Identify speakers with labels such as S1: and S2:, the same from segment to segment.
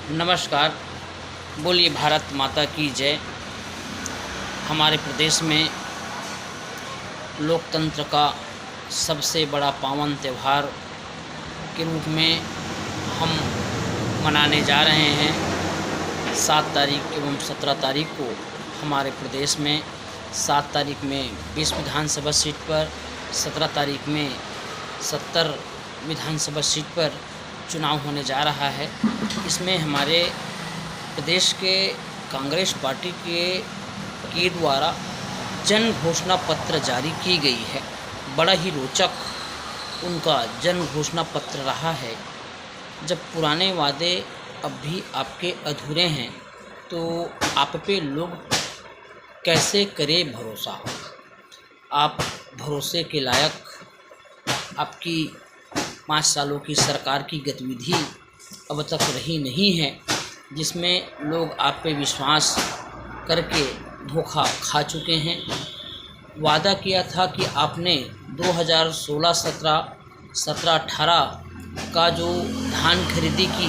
S1: नमस्कार। बोलिए भारत माता की जय। हमारे प्रदेश में लोकतंत्र का सबसे बड़ा पावन त्यौहार के रूप में हम मनाने जा रहे हैं। 7 तारीख एवं 17 तारीख को हमारे प्रदेश में 7 तारीख में 20 विधानसभा सीट पर, 17 तारीख में 70 विधानसभा सीट पर चुनाव होने जा रहा है। इसमें हमारे प्रदेश के कांग्रेस पार्टी के द्वारा जन घोषणा पत्र जारी की गई है। बड़ा ही रोचक उनका जन घोषणा पत्र रहा है। जब पुराने वादे अब भी आपके अधूरे हैं तो आप पे लोग कैसे करें भरोसा। आप भरोसे के लायक आपकी 5 सालों की सरकार की गतिविधि अब तक रही नहीं है, जिसमें लोग आप पे विश्वास करके धोखा खा चुके हैं। वादा किया था कि आपने 2016-17, 17-18 का जो धान खरीदी की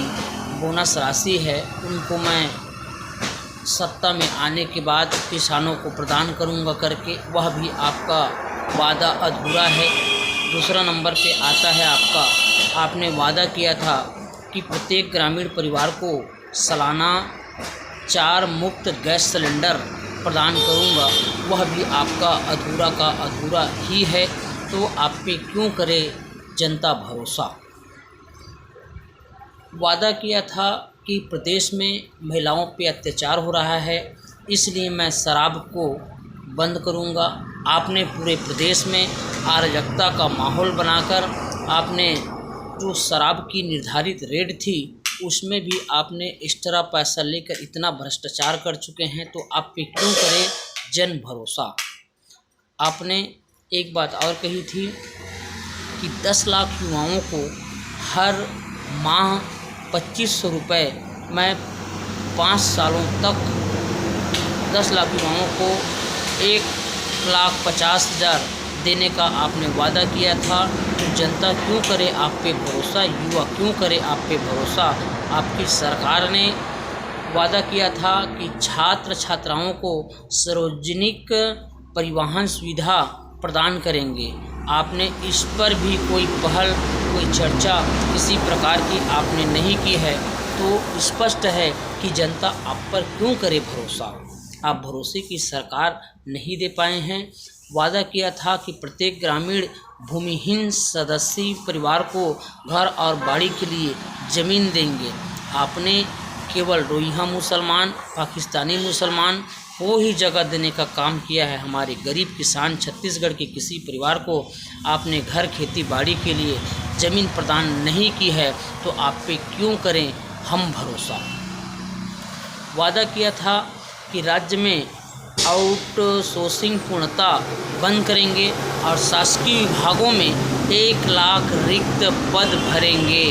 S1: बोनस राशि है उनको मैं सत्ता में आने के बाद किसानों को प्रदान करूंगा करके, वह भी आपका वादा अधूरा है। दूसरा नंबर पे आता है आपने वादा किया था कि प्रत्येक ग्रामीण परिवार को सालाना 4 मुफ्त गैस सिलेंडर प्रदान करूंगा, वह भी आपका अधूरा का अधूरा ही है। तो आप पे क्यों करे जनता भरोसा। वादा किया था कि प्रदेश में महिलाओं पे अत्याचार हो रहा है, इसलिए मैं शराब को बंद करूंगा। आपने पूरे प्रदेश में अराजकता का माहौल बनाकर आपने जो शराब की निर्धारित रेट थी उसमें भी आपने एक्स्ट्रा पैसा लेकर इतना भ्रष्टाचार कर चुके हैं, तो आप पे क्यों करे जन भरोसा। आपने एक बात और कही थी कि 10 लाख युवाओं को हर माह 2500 रुपये, मैं 5 सालों तक 10 लाख युवाओं को 1,50,000 देने का आपने वादा किया था। तो जनता क्यों करे आप पे भरोसा, युवा क्यों करे आप पे भरोसा। आपकी सरकार ने वादा किया था कि छात्र छात्राओं को सार्वजनिक परिवहन सुविधा प्रदान करेंगे। आपने इस पर भी कोई पहल, कोई चर्चा किसी प्रकार की आपने नहीं की है। तो स्पष्ट है कि जनता आप पर क्यों करे भरोसा। आप भरोसे की सरकार नहीं दे पाए हैं। वादा किया था कि प्रत्येक ग्रामीण भूमिहीन सदस्य परिवार को घर और बाड़ी के लिए ज़मीन देंगे। आपने केवल रोहिंग्या मुसलमान, पाकिस्तानी मुसलमान को ही जगह देने का काम किया है। हमारे गरीब किसान छत्तीसगढ़ के किसी परिवार को आपने घर, खेती बाड़ी के लिए ज़मीन प्रदान नहीं की है। तो आप पे क्यों करें हम भरोसा। वादा किया था कि राज्य में आउटसोर्सिंग पूर्णतः बंद करेंगे और शासकीय विभागों में 1 लाख रिक्त पद भरेंगे।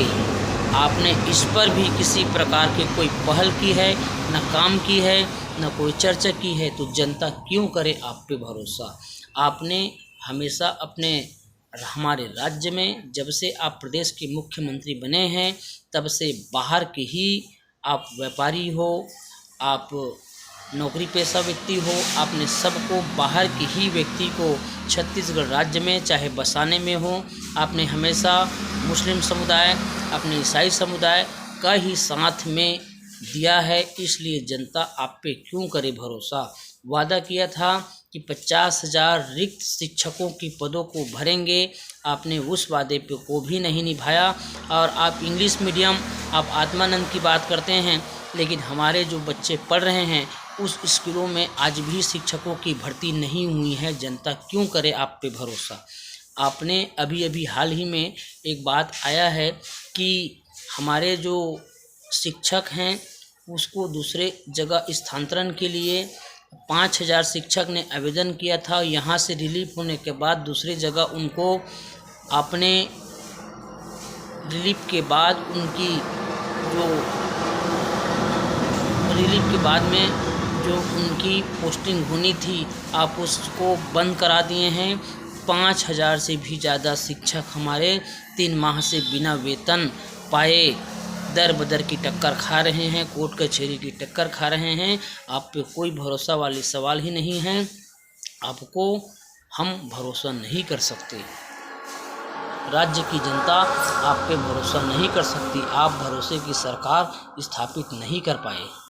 S1: आपने इस पर भी किसी प्रकार की कोई पहल की है, न काम की है, न कोई चर्चा की है। तो जनता क्यों करे आप पे भरोसा। आपने हमेशा हमारे राज्य में जब से आप प्रदेश के मुख्यमंत्री बने हैं तब से बाहर के ही आप व्यापारी हो, आप नौकरी पेशा व्यक्ति हो, आपने सबको बाहर के ही व्यक्ति को छत्तीसगढ़ राज्य में चाहे बसाने में हो, आपने हमेशा मुस्लिम समुदाय, अपने ईसाई समुदाय का ही साथ में दिया है। इसलिए जनता आप पे क्यों करे भरोसा। वादा किया था कि 50,000 रिक्त शिक्षकों की पदों को भरेंगे। आपने उस वादे पे को भी नहीं निभाया। और आप इंग्लिश मीडियम, आप आत्मानंद की बात करते हैं, लेकिन हमारे जो बच्चे पढ़ रहे हैं उस स्कूलों में आज भी शिक्षकों की भर्ती नहीं हुई है। जनता क्यों करे आप पे भरोसा। आपने अभी हाल ही में एक बात आया है कि हमारे जो शिक्षक हैं उसको दूसरे जगह स्थानांतरण के लिए 5,000 शिक्षक ने आवेदन किया था। यहाँ से रिलीफ होने के बाद दूसरी जगह उनको आपने रिलीफ के बाद जो उनकी पोस्टिंग होनी थी आप उसको बंद करा दिए हैं। 5,000 से भी ज़्यादा शिक्षक हमारे 3 माह से बिना वेतन पाए दर बदर की टक्कर खा रहे हैं, कोर्ट कचहरी की टक्कर खा रहे हैं। आप पे कोई भरोसा वाली सवाल ही नहीं है। आपको हम भरोसा नहीं कर सकते। राज्य की जनता आप पे भरोसा नहीं कर सकती। आप भरोसे की सरकार स्थापित नहीं कर पाए।